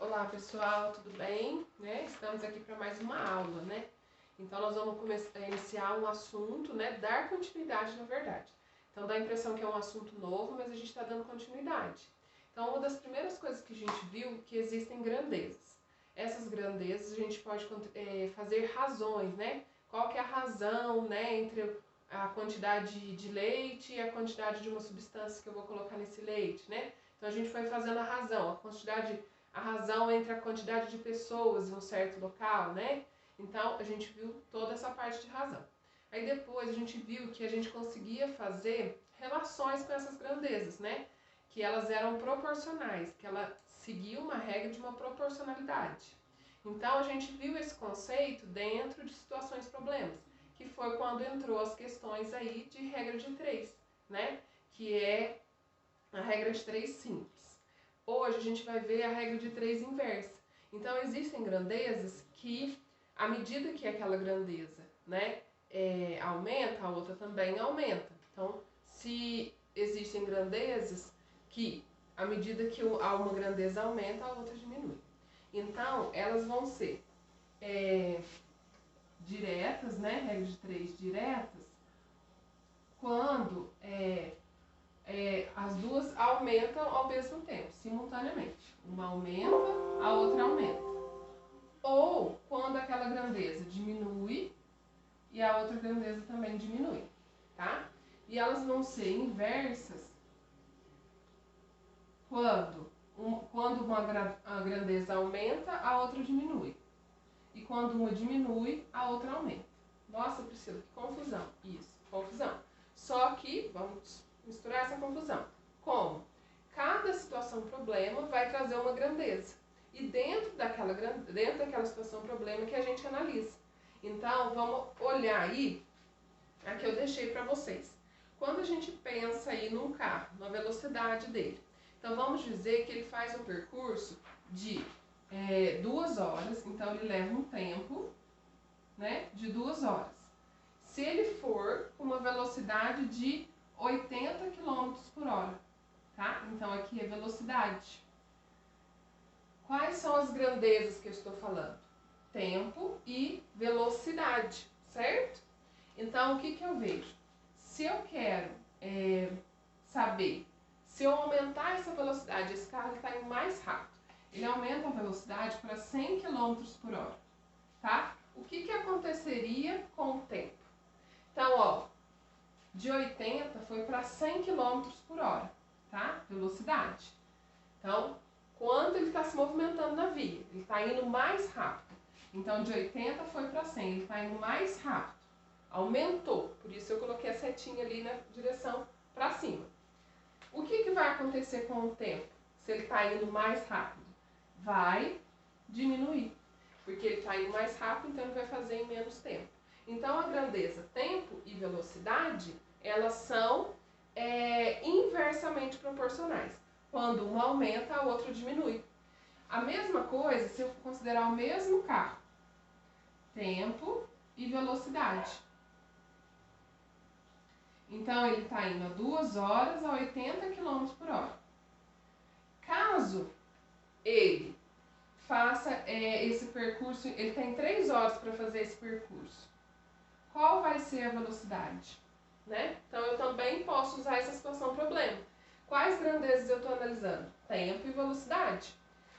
Olá pessoal, tudo bem? Estamos aqui para mais uma aula, né? Então nós vamos iniciar um assunto, né? Dar continuidade, na verdade. Então dá a impressão que é um assunto novo, mas a gente está dando continuidade. Então uma das primeiras coisas que a gente viu é que existem grandezas. Essas grandezas a gente pode fazer razões, né? Qual que é a razão, né? Entre a quantidade de leite e a quantidade de uma substância que eu vou colocar nesse leite, né? Então a gente foi fazendo a razão, a razão entre a quantidade de pessoas em um certo local, né? Então a gente viu toda essa parte de razão. Aí depois a gente viu que a gente conseguia fazer relações com essas grandezas, né? Que elas eram proporcionais, que ela seguia uma regra de uma proporcionalidade. Então a gente viu esse conceito dentro de situações problemas, que foi quando entrou as questões aí de regra de 3, né? Que é a regra de 3 simples. Hoje a gente vai ver a regra de 3 inversa. Então existem grandezas que, à medida que aquela grandeza, né, aumenta, a outra também aumenta. Então, se existem grandezas que, à medida que uma grandeza aumenta, a outra diminui. Então, elas vão ser diretas, né, regra de 3 diretas, quando as duas aumentam ao mesmo tempo, simultaneamente. Uma aumenta, a outra aumenta. Ou quando aquela grandeza diminui e a outra grandeza também diminui, tá? E elas vão ser inversas quando a grandeza aumenta, a outra diminui. E quando uma diminui, a outra aumenta. Nossa, Priscila, que confusão. Isso, confusão. Só que, vamos misturar essa confusão. Como? Cada situação problema vai trazer uma grandeza. E dentro daquela situação problema que a gente analisa. Então, vamos olhar aí a que eu deixei para vocês. Quando a gente pensa aí num carro, na velocidade dele. Então, vamos dizer que ele faz um percurso de 2 horas. Então, ele leva um tempo, né, de 2 horas. Se ele for com uma velocidade de 80 km por hora, tá? Então aqui é velocidade. Quais são as grandezas que eu estou falando? Tempo e velocidade, certo? Então o que eu vejo? Se eu quero saber, se eu aumentar essa velocidade, esse carro está indo mais rápido, ele aumenta a velocidade para 100 km por hora, tá? O que aconteceria com o tempo? Então, ó, de 80 foi para 100 km por hora, tá? Velocidade. Então, quanto ele está se movimentando na via? Ele está indo mais rápido. Então, de 80 foi para 100, ele está indo mais rápido. Aumentou, por isso eu coloquei a setinha ali na direção para cima. O que vai acontecer com o tempo? Se ele está indo mais rápido? Vai diminuir, porque ele está indo mais rápido, então ele vai fazer em menos tempo. Então, a grandeza, tempo e velocidade, elas são inversamente proporcionais. Quando uma aumenta, a outra diminui. A mesma coisa se eu considerar o mesmo carro. Tempo e velocidade. Então, ele está indo a 2 horas a 80 km por hora. Caso ele faça esse percurso, ele tem 3 horas para fazer esse percurso. Qual vai ser a velocidade? Né? Então, eu também posso usar essa situação problema. Quais grandezas eu estou analisando? Tempo e velocidade.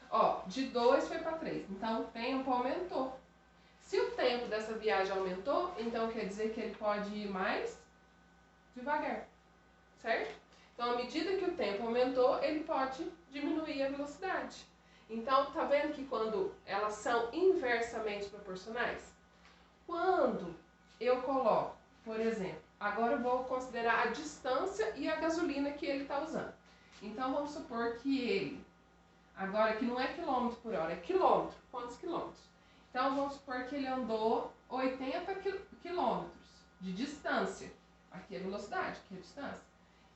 Ó, de 2 foi para 3, então o tempo aumentou. Se o tempo dessa viagem aumentou, então quer dizer que ele pode ir mais devagar, certo? Então, à medida que o tempo aumentou, ele pode diminuir a velocidade. Então, tá vendo que quando elas são inversamente proporcionais? Quando eu coloco, por exemplo, agora eu vou considerar a distância e a gasolina que ele está usando. Então, vamos supor que ele, agora que não é quilômetro por hora, é quilômetro. Quantos quilômetros? Então, vamos supor que ele andou 80 quilômetros de distância. Aqui é velocidade, aqui é distância.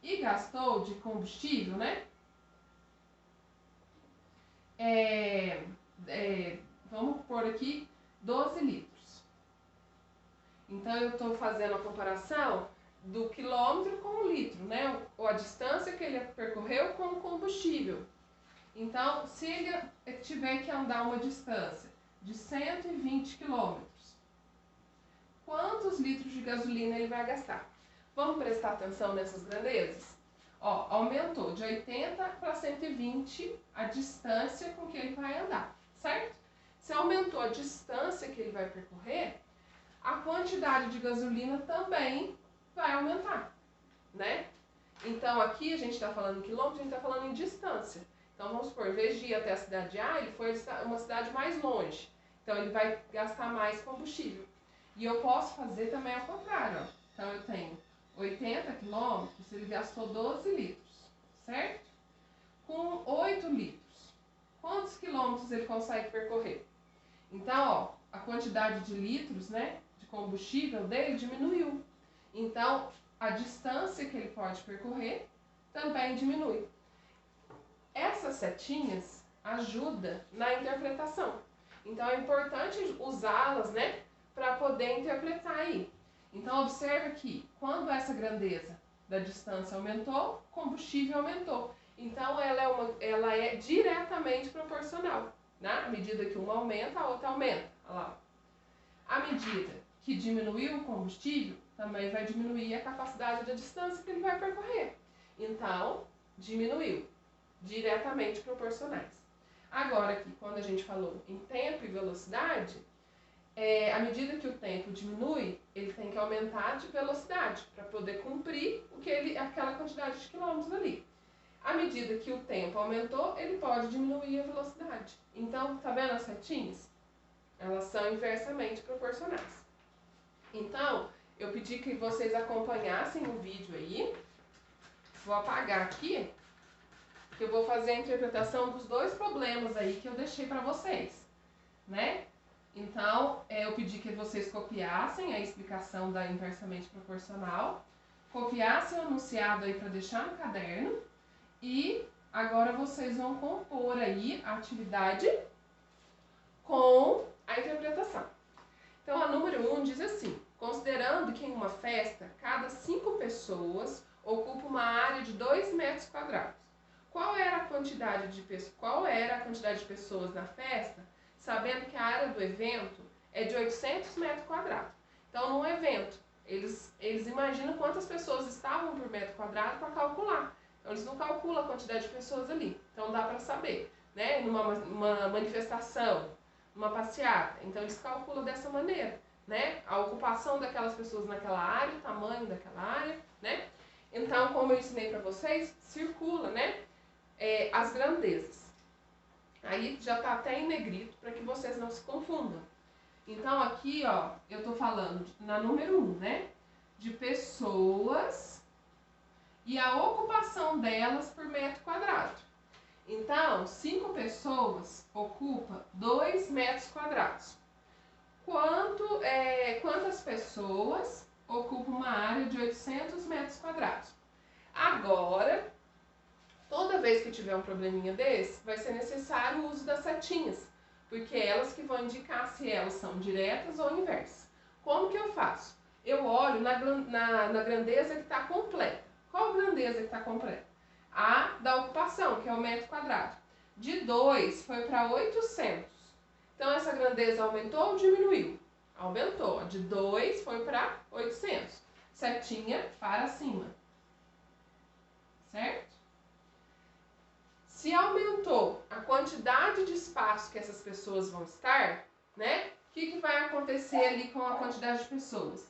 E gastou de combustível, né? Vamos pôr aqui 12 litros. Então, eu estou fazendo a comparação do quilômetro com o litro, né? Ou a distância que ele percorreu com o combustível. Então, se ele tiver que andar uma distância de 120 quilômetros, quantos litros de gasolina ele vai gastar? Vamos prestar atenção nessas grandezas? Ó, aumentou de 80 para 120 a distância com que ele vai andar, certo? Se aumentou a distância que ele vai percorrer, a quantidade de gasolina também vai aumentar, né? Então aqui a gente está falando em quilômetros, a gente está falando em distância. Então vamos supor, em vez de ir até a cidade A, ele foi uma cidade mais longe. Então ele vai gastar mais combustível. E eu posso fazer também ao contrário, ó. Então eu tenho 80 quilômetros, ele gastou 12 litros, certo? Com 8 litros, quantos quilômetros ele consegue percorrer? Então, ó, a quantidade de litros, né, de combustível dele diminuiu. Então, a distância que ele pode percorrer também diminui. Essas setinhas ajudam na interpretação. Então, é importante usá-las, né, para poder interpretar aí. Então, observa que quando essa grandeza da distância aumentou, o combustível aumentou. Então, ela é diretamente proporcional. Né? À medida que uma aumenta, a outra aumenta. Olha lá. À medida que diminuiu o combustível, também vai diminuir a capacidade da distância que ele vai percorrer. Então, diminuiu. Diretamente proporcionais. Agora aqui, quando a gente falou em tempo e velocidade, à medida que o tempo diminui, ele tem que aumentar de velocidade para poder cumprir aquela quantidade de quilômetros ali. À medida que o tempo aumentou, ele pode diminuir a velocidade. Então, tá vendo as setinhas? Elas são inversamente proporcionais. Então, eu pedi que vocês acompanhassem o vídeo aí. Vou apagar aqui, que eu vou fazer a interpretação dos dois problemas aí que eu deixei para vocês, né? Então, eu pedi que vocês copiassem a explicação da inversamente proporcional, copiassem o enunciado aí para deixar no caderno e agora vocês vão compor aí a atividade com a interpretação. Então, a número 1 diz assim: considerando que em uma festa, cada 5 pessoas ocupa uma área de 2 metros quadrados. Qual era a quantidade de pessoas na festa, sabendo que a área do evento é de 800 metros quadrados? Então, num evento, eles imaginam quantas pessoas estavam por metro quadrado para calcular. Então, eles não calculam a quantidade de pessoas ali. Então, dá para saber, né? Numa manifestação, numa passeata. Então, eles calculam dessa maneira, né? A ocupação daquelas pessoas naquela área, o tamanho daquela área, né? Então, como eu ensinei para vocês, circula, né? As grandezas. Aí já está até em negrito para que vocês não se confundam. Então, aqui, ó, eu estou falando na número 1, né? De pessoas e a ocupação delas por metro quadrado. Então, 5 pessoas ocupam 2 metros quadrados. Quantas pessoas ocupam uma área de 800 metros quadrados? Agora, toda vez que tiver um probleminha desse, vai ser necessário o uso das setinhas, porque é elas que vão indicar se elas são diretas ou inversas. Como que eu faço? Eu olho na grandeza que está completa. Qual grandeza que está completa? A da ocupação, que é o metro quadrado. De 2 foi para 800. Então, essa grandeza aumentou ou diminuiu? Aumentou. De 2 foi para 800. Setinha para cima. Certo? Se aumentou a quantidade de espaço que essas pessoas vão estar, né? O que vai acontecer ali com a quantidade de pessoas?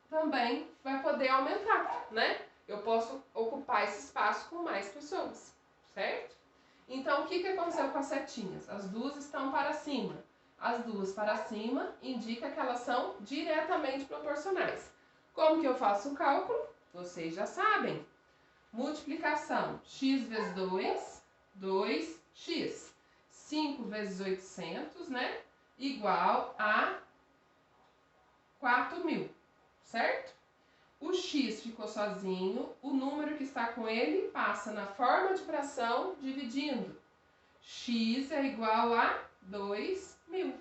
Também vai poder aumentar, né? Eu posso ocupar esse espaço com mais pessoas, certo? Então, o que aconteceu com as setinhas? As duas estão para cima. As duas para cima indica que elas são diretamente proporcionais. Como que eu faço o cálculo? Vocês já sabem. Multiplicação: x vezes 2, 2x. 5 vezes 800, né? Igual a 4.000, certo? O x ficou sozinho, o número que está com ele passa na forma de fração dividindo. X é igual a 2.000.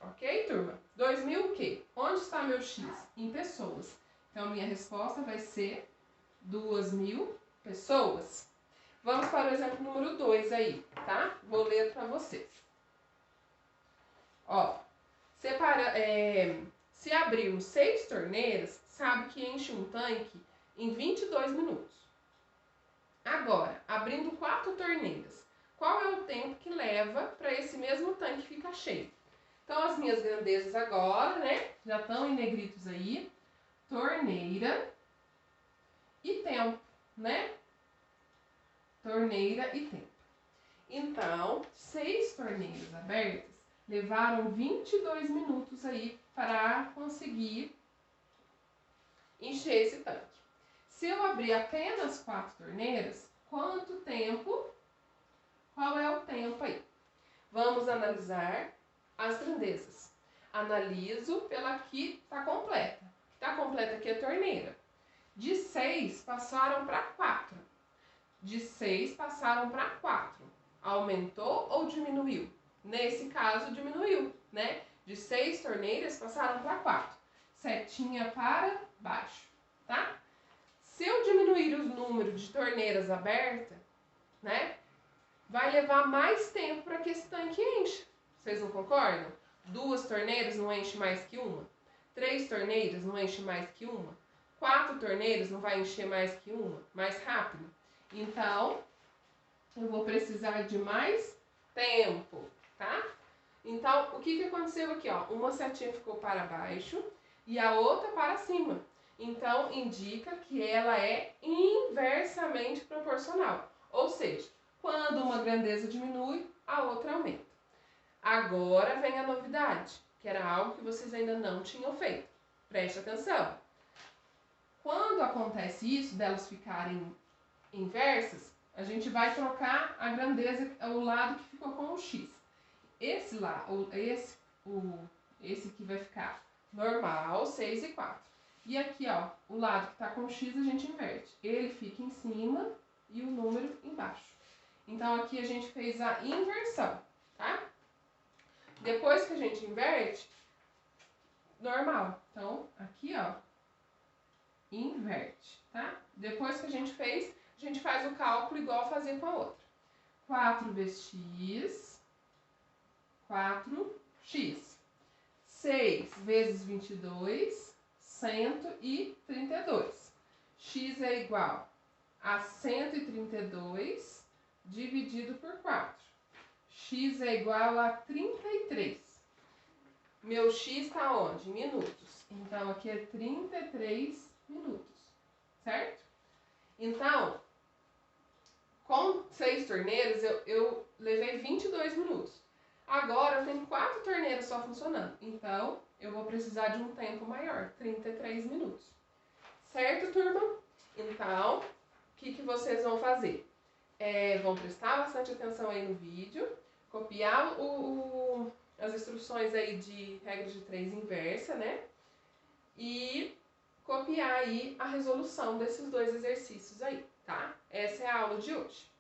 Ok, turma? 2.000 o quê? Onde está meu x? Em pessoas. Então, minha resposta vai ser 2.000 pessoas. Vamos para o exemplo número 2 aí, tá? Vou ler para vocês. Ó, se abrirmos 6 torneiras, sabe que enche um tanque em 22 minutos. Agora, abrindo 4 torneiras, qual é o tempo que leva para esse mesmo tanque ficar cheio? Então, as minhas grandezas agora, né, já estão em negritos aí. Torneira e tempo, né? Torneira e tempo. Então, 6 torneiras abertas levaram 22 minutos aí para conseguir encher esse tanque. Se eu abrir apenas 4 torneiras, quanto tempo? Qual é o tempo aí? Vamos analisar as grandezas. Analiso pela que está completa. Está completa aqui a torneira. De 6 passaram para 4. De 6 passaram para 4. Aumentou ou diminuiu? Nesse caso, diminuiu, né? De 6 torneiras passaram para 4. Setinha para baixo, tá? Se eu diminuir o número de torneiras abertas, né? Vai levar mais tempo para que esse tanque encha. Vocês não concordam? 2 torneiras não enche mais que uma? 3 torneiras não enche mais que uma? 4 torneiras não vai encher mais que uma? Mais rápido? Então, eu vou precisar de mais tempo, tá? Então, o que aconteceu aqui, ó? Uma setinha ficou para baixo e a outra para cima. Então, indica que ela é inversamente proporcional. Ou seja, quando uma grandeza diminui, a outra aumenta. Agora vem a novidade, que era algo que vocês ainda não tinham feito. Preste atenção. Quando acontece isso, delas ficarem inversas, a gente vai trocar a grandeza, o lado que ficou com o X. Esse que vai ficar normal, 6 e 4. E aqui, ó, o lado que está com o X a gente inverte. Ele fica em cima e o número embaixo. Então, aqui a gente fez a inversão, tá? Depois que a gente inverte, normal. Então, aqui, ó, inverte, tá? Depois que a gente fez, a gente faz o cálculo igual fazer com a outra. 4 vezes x, 4x. 6 vezes 22, 132. X é igual a 132 dividido por 4. X é igual a 33. Meu x está onde? Minutos. Então, aqui é 33 minutos, certo? Então, com 6 torneiras, eu levei 22 minutos. Agora, eu tenho 4 torneiras só funcionando. Então, eu vou precisar de um tempo maior, 33 minutos. Certo, turma? Então, o que vocês vão fazer? Vão prestar bastante atenção aí no vídeo, copiar as instruções aí de regra de 3 inversa, né? E copiar aí a resolução desses 2 exercícios aí, tá? Essa é a aula de hoje.